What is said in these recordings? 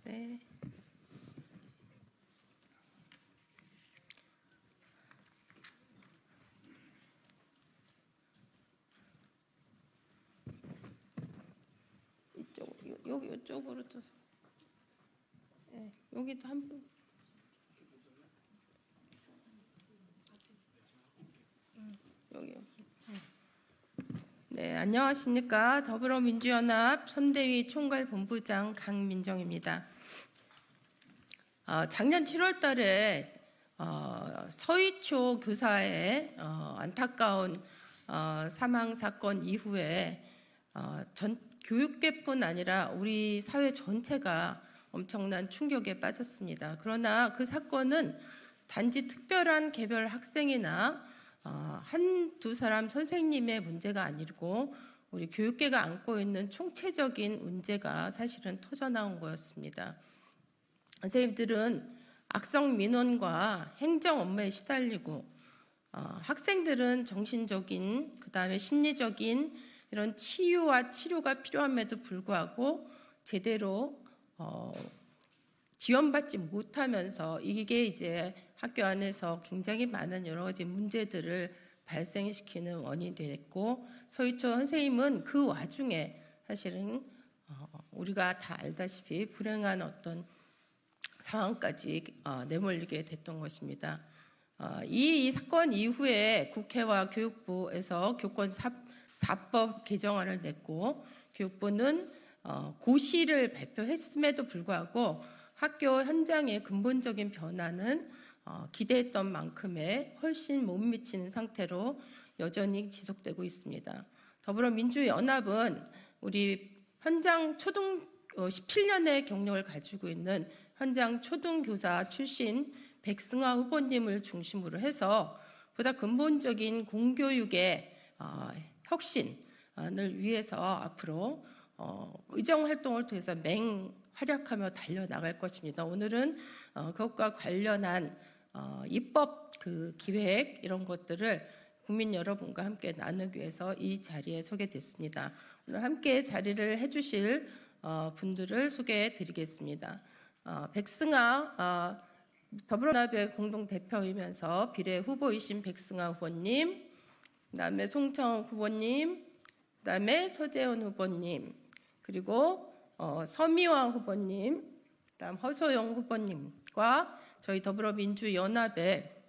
네. 이쪽으로도. 네, 여기도 한 분. 여기. 네, 안녕하십니까. 더불어민주연합 선대위 총괄본부장 강민정입니다. 작년 7월 달에 서희초 교사의 안타까운 사망 사건 이후에 전 교육계뿐 아니라 우리 사회 전체가 엄청난 충격에 빠졌습니다. 그러나 그 사건은 단지 특별한 개별 학생이나 한두 사람 선생님의 문제가 아니고 우리 교육계가 안고 있는 총체적인 문제가 사실은 터져나온 거였습니다. 선생님들은 악성 민원과 행정 업무에 시달리고 학생들은 정신적인 그다음에 심리적인 이런 치유와 치료가 필요함에도 불구하고 제대로 지원받지 못하면서 이게 이제 학교 안에서 굉장히 많은 여러 가지 문제들을 발생시키는 원인이 됐고 서희초 선생님은 그 와중에 사실은 우리가 다 알다시피 불행한 어떤 상황까지 내몰리게 됐던 것입니다. 이 사건 이후에 국회와 교육부에서 교권 4법 개정안을 냈고 교육부는 고시를 발표했음에도 불구하고 학교 현장의 근본적인 변화는 기대했던 만큼의 훨씬 못 미치는 상태로 여전히 지속되고 있습니다. 더불어민주연합은 우리 현장 17년의 경력을 가지고 있는 현장 초등교사 출신 백승화 후보님을 중심으로 해서 보다 근본적인 공교육의 혁신을 위해서 앞으로 의정 활동을 통해서 맹활약하며 달려나갈 것입니다. 오늘은 그것과 관련한 입법 기획 이런 것들을 국민 여러분과 함께 나누기 위해서 이 자리에 소개됐습니다. 오늘 함께 자리를 해주실 분들을 소개해 드리겠습니다. 백승화 더불어연합의 공동대표이면서 비례 후보이신 백승화 후보님, 그다음에 송청 후보님, 그다음에 서재훈 후보님, 그리고 서미화 후보님, 그다음 허소영 후보님과 저희 더불어민주연합의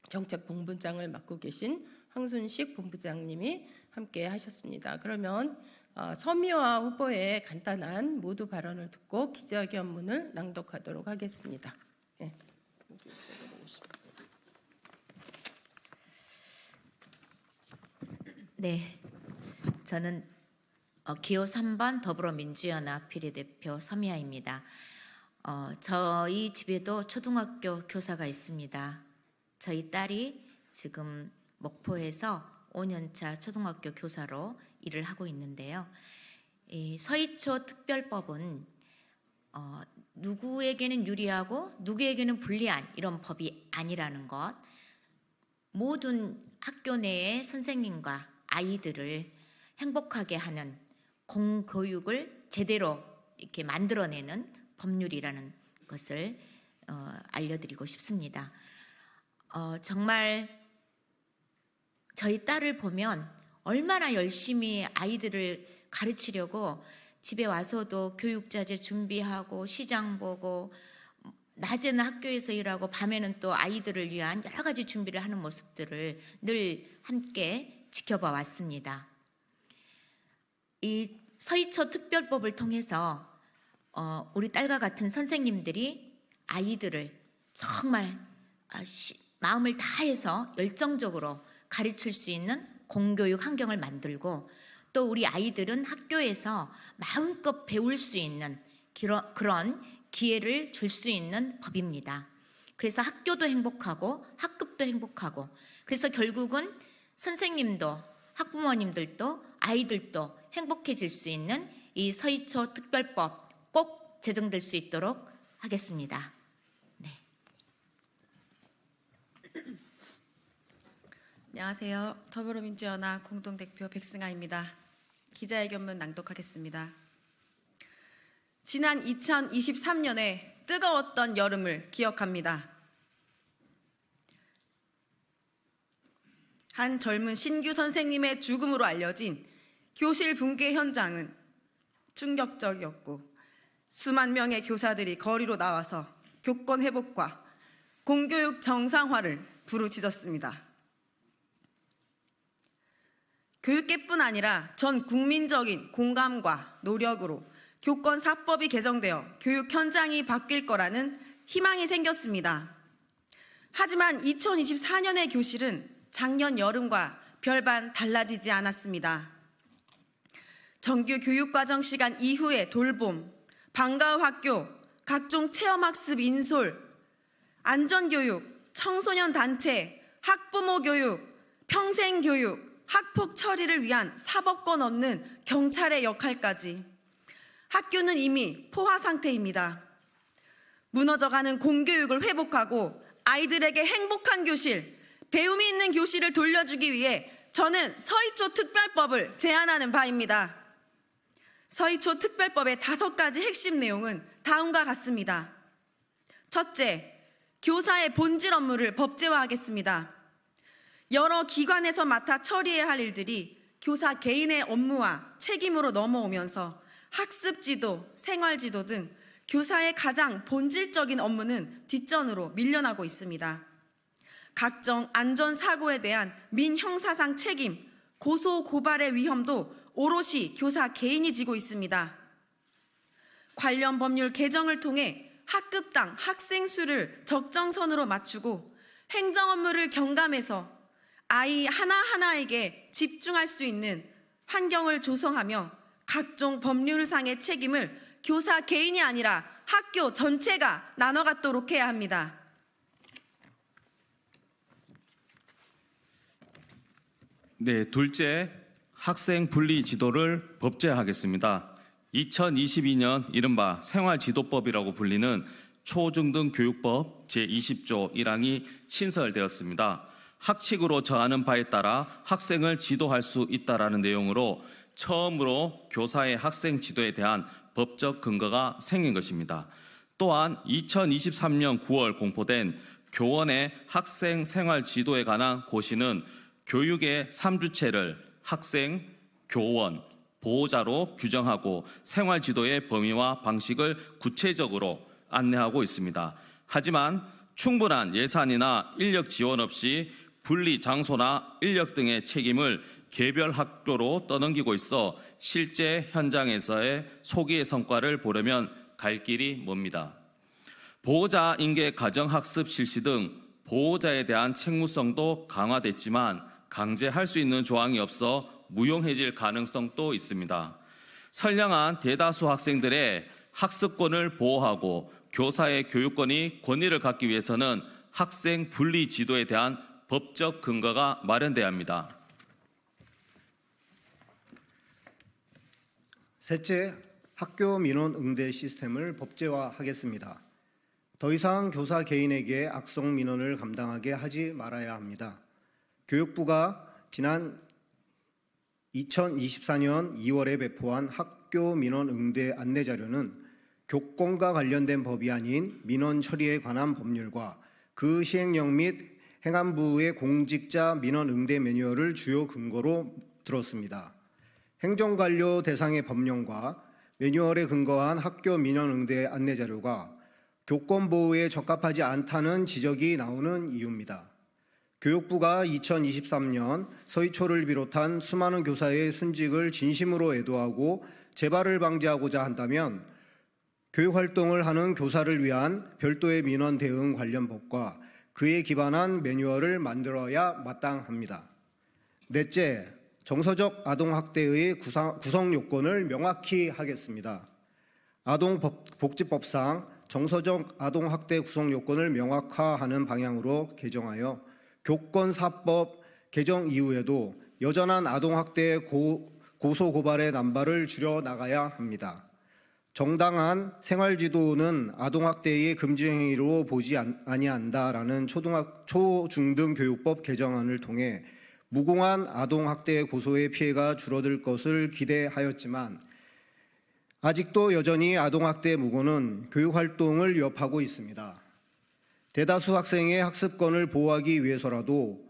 정책본부장을 맡고 계신 황순식 본부장님이 함께 하셨습니다. 그러면 서미화 후보의 간단한 모두 발언을 듣고 기자회견문을 낭독하도록 하겠습니다. 네. 네, 저는 기호 3번 더불어민주연합 비례대표 서미아입니다. 저희 집에도 초등학교 교사가 있습니다. 저희 딸이 지금 목포에서 5년차 초등학교 교사로 일을 하고 있는데요. 이 서희초 특별법은 누구에게는 유리하고 누구에게는 불리한 이런 법이 아니라는 것, 모든 학교 내의 선생님과 아이들을 행복하게 하는 공교육을 제대로 이렇게 만들어내는 법률이라는 것을 알려드리고 싶습니다. 정말 저희 딸을 보면 얼마나 열심히 아이들을 가르치려고 집에 와서도 교육자재 준비하고 시장 보고 낮에는 학교에서 일하고 밤에는 또 아이들을 위한 여러 가지 준비를 하는 모습들을 늘 함께 지켜봐 왔습니다. 이 서희초 특별법을 통해서 우리 딸과 같은 선생님들이 아이들을 정말 마음을 다해서 열정적으로 가르칠 수 있는 공교육 환경을 만들고 또 우리 아이들은 학교에서 마음껏 배울 수 있는 그런 기회를 줄 수 있는 법입니다. 그래서 학교도 행복하고 학급도 행복하고 그래서 결국은 선생님도 학부모님들도 아이들도 행복해질 수 있는 이 서희초 특별법 꼭 제정될 수 있도록 하겠습니다. 네. 안녕하세요. 더불어민주연합 공동대표 백승아입니다. 기자회견문 낭독하겠습니다. 지난 2023년에 뜨거웠던 여름을 기억합니다. 한 젊은 신규 선생님의 죽음으로 알려진 교실 붕괴 현장은 충격적이었고 수만 명의 교사들이 거리로 나와서 교권 회복과 공교육 정상화를 부르짖었습니다. 교육계뿐 아니라 전 국민적인 공감과 노력으로 교권 4법이 개정되어 교육 현장이 바뀔 거라는 희망이 생겼습니다. 하지만 2024년의 교실은 작년 여름과 별반 달라지지 않았습니다. 정규 교육과정 시간 이후의 돌봄, 방과후 학교, 각종 체험학습 인솔, 안전교육, 청소년 단체, 학부모 교육, 평생교육, 학폭 처리를 위한 사법권 없는 경찰의 역할까지 학교는 이미 포화 상태입니다. 무너져가는 공교육을 회복하고 아이들에게 행복한 교실, 배움이 있는 교실을 돌려주기 위해 저는 서희초 특별법을 제안하는 바입니다. 서희초 특별법의 5가지 핵심 내용은 다음과 같습니다. 첫째, 교사의 본질 업무를 법제화하겠습니다. 여러 기관에서 맡아 처리해야 할 일들이 교사 개인의 업무와 책임으로 넘어오면서 학습지도, 생활지도 등 교사의 가장 본질적인 업무는 뒷전으로 밀려나고 있습니다. 각종 안전사고에 대한 민형사상 책임, 고소 고발의 위험도 오롯이 교사 개인이 지고 있습니다. 관련 법률 개정을 통해 학급당 학생 수를 적정선으로 맞추고 행정 업무를 경감해서 아이 하나하나에게 집중할 수 있는 환경을 조성하며 각종 법률상의 책임을 교사 개인이 아니라 학교 전체가 나눠 갖도록 해야 합니다. 네, 둘째, 학생 분리 지도를 법제화하겠습니다. 2022년 이른바 생활지도법이라고 불리는 초중등 교육법 제20조 1항이 신설되었습니다. 학칙으로 정하는 바에 따라 학생을 지도할 수 있다라는 내용으로 처음으로 교사의 학생 지도에 대한 법적 근거가 생긴 것입니다. 또한 2023년 9월 공포된 교원의 학생 생활 지도에 관한 고시는 교육의 3주체를 학생, 교원, 보호자로 규정하고 생활 지도의 범위와 방식을 구체적으로 안내하고 있습니다. 하지만 충분한 예산이나 인력 지원 없이 분리 장소나 인력 등의 책임을 개별 학교로 떠넘기고 있어 실제 현장에서의 소기의 성과를 보려면 갈 길이 멉니다. 보호자 인계 가정학습 실시 등 보호자에 대한 책무성도 강화됐지만 강제할 수 있는 조항이 없어 무용해질 가능성도 있습니다. 선량한 대다수 학생들의 학습권을 보호하고 교사의 교육권이 권위를 갖기 위해서는 학생 분리 지도에 대한 법적 근거가 마련돼야 합니다. 셋째, 학교 민원 응대 시스템을 법제화하겠습니다. 더 이상 교사 개인에게 악성 민원을 감당하게 하지 말아야 합니다. 교육부가 지난 2024년 2월에 배포한 학교 민원 응대 안내 자료는 교권과 관련된 법이 아닌 민원 처리에 관한 법률과 그 시행령 및 행안부의 공직자 민원 응대 매뉴얼을 주요 근거로 들었습니다. 행정관료 대상의 법령과 매뉴얼에 근거한 학교 민원 응대 안내 자료가 교권 보호에 적합하지 않다는 지적이 나오는 이유입니다. 교육부가 2023년 서희초를 비롯한 수많은 교사의 순직을 진심으로 애도하고 재발을 방지하고자 한다면 교육활동을 하는 교사를 위한 별도의 민원 대응 관련 법과 그에 기반한 매뉴얼을 만들어야 마땅합니다. 넷째, 정서적 아동학대의 구성 요건을 명확히 하겠습니다. 아동복지법상 정서적 아동학대 구성 요건을 명확화하는 방향으로 개정하여 교권4법 개정 이후에도 여전한 아동학대 고소고발의 남발을 줄여나가야 합니다. 정당한 생활지도는 아동학대의 금지 행위로 보지 아니한다라는 초중등 교육법 개정안을 통해 무공한 아동학대 고소의 피해가 줄어들 것을 기대하였지만 아직도 여전히 아동학대 무고는 교육활동을 위협하고 있습니다. 대다수 학생의 학습권을 보호하기 위해서라도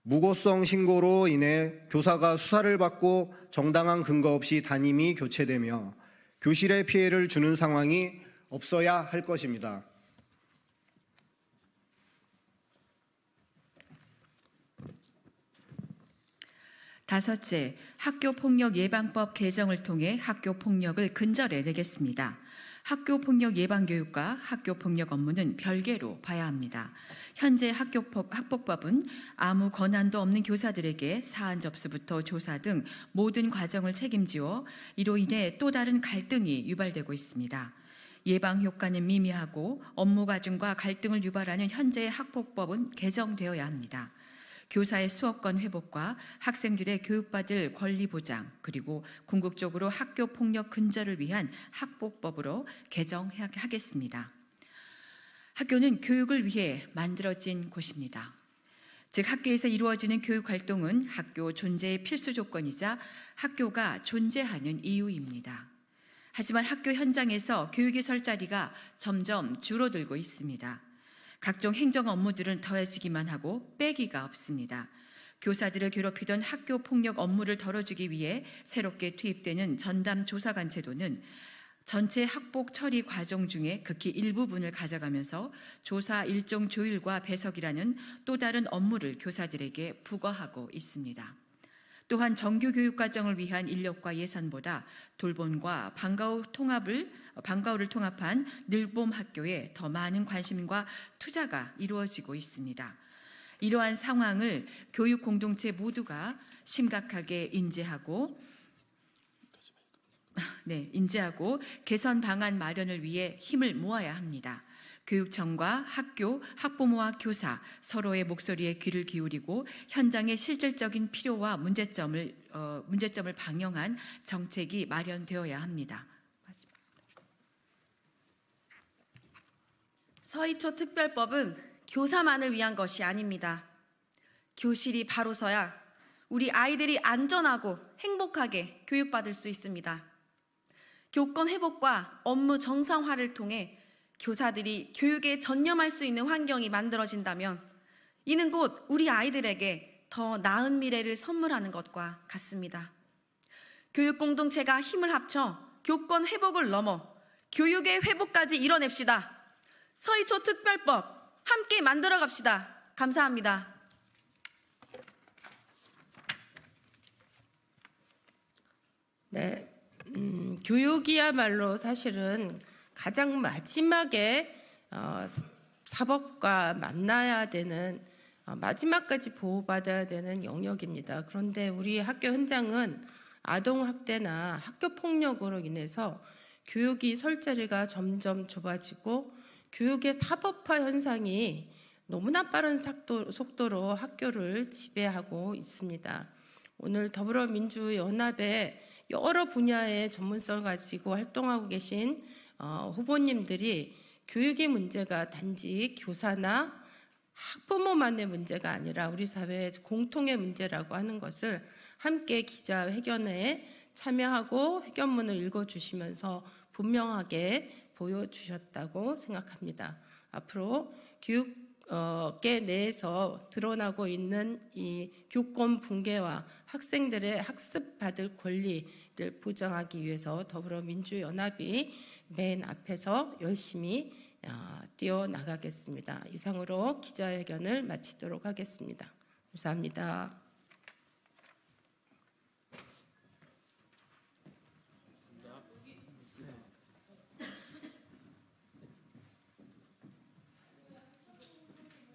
무고성 신고로 인해 교사가 수사를 받고 정당한 근거 없이 담임이 교체되며 교실에 피해를 주는 상황이 없어야 할 것입니다. 다섯째, 학교폭력 예방법 개정을 통해 학교폭력을 근절해 내겠습니다. 학교폭력 예방교육과 학교폭력 업무는 별개로 봐야 합니다. 현재 학폭법은 아무 권한도 없는 교사들에게 사안 접수부터 조사 등 모든 과정을 책임지어 이로 인해 또 다른 갈등이 유발되고 있습니다. 예방 효과는 미미하고 업무 과중과 갈등을 유발하는 현재의 학폭법은 개정되어야 합니다. 교사의 수업권 회복과 학생들의 교육받을 권리 보장, 그리고 궁극적으로 학교 폭력 근절을 위한 학폭법으로 개정하겠습니다. 학교는 교육을 위해 만들어진 곳입니다. 즉 학교에서 이루어지는 교육 활동은 학교 존재의 필수 조건이자 학교가 존재하는 이유입니다. 하지만 학교 현장에서 교육의 설 자리가 점점 줄어들고 있습니다. 각종 행정 업무들은 더해지기만 하고 빼기가 없습니다. 교사들을 괴롭히던 학교 폭력 업무를 덜어주기 위해 새롭게 투입되는 전담 조사관 제도는 전체 학폭 처리 과정 중에 극히 일부분을 가져가면서 조사 일정 조율과 배석이라는 또 다른 업무를 교사들에게 부과하고 있습니다. 또한 정규 교육 과정을 위한 인력과 예산보다 돌봄과 방과후를 통합한 늘봄 학교에 더 많은 관심과 투자가 이루어지고 있습니다. 이러한 상황을 교육 공동체 모두가 심각하게 인지하고 개선 방안 마련을 위해 힘을 모아야 합니다. 교육청과 학교, 학부모와 교사 서로의 목소리에 귀를 기울이고 현장의 실질적인 필요와 문제점을 반영한 정책이 마련되어야 합니다. 서희초 특별법은 교사만을 위한 것이 아닙니다. 교실이 바로 서야 우리 아이들이 안전하고 행복하게 교육받을 수 있습니다. 교권 회복과 업무 정상화를 통해 교사들이 교육에 전념할 수 있는 환경이 만들어진다면 이는 곧 우리 아이들에게 더 나은 미래를 선물하는 것과 같습니다. 교육 공동체가 힘을 합쳐 교권 회복을 넘어 교육의 회복까지 이뤄냅시다. 서희초 특별법 함께 만들어 갑시다. 감사합니다. 네, 교육이야말로 사실은 가장 마지막에 사법과 만나야 되는 마지막까지 보호받아야 되는 영역입니다. 그런데 우리 학교 현장은 아동학대나 학교폭력으로 인해서 교육이 설 자리가 점점 좁아지고 교육의 사법화 현상이 너무나 빠른 속도로 학교를 지배하고 있습니다. 오늘 더불어민주연합의 여러 분야의 전문성을 가지고 활동하고 계신 후보님들이 교육의 문제가 단지 교사나 학부모만의 문제가 아니라 우리 사회의 공통의 문제라고 하는 것을 함께 기자회견에 참여하고 회견문을 읽어주시면서 분명하게 보여주셨다고 생각합니다. 앞으로 교육계 내에서 드러나고 있는 이 교권 붕괴와 학생들의 학습받을 권리를 보장하기 위해서 더불어민주연합이 맨 앞에서 열심히 뛰어나가겠습니다. 이상으로 기자회견을 마치도록 하겠습니다. 감사합니다.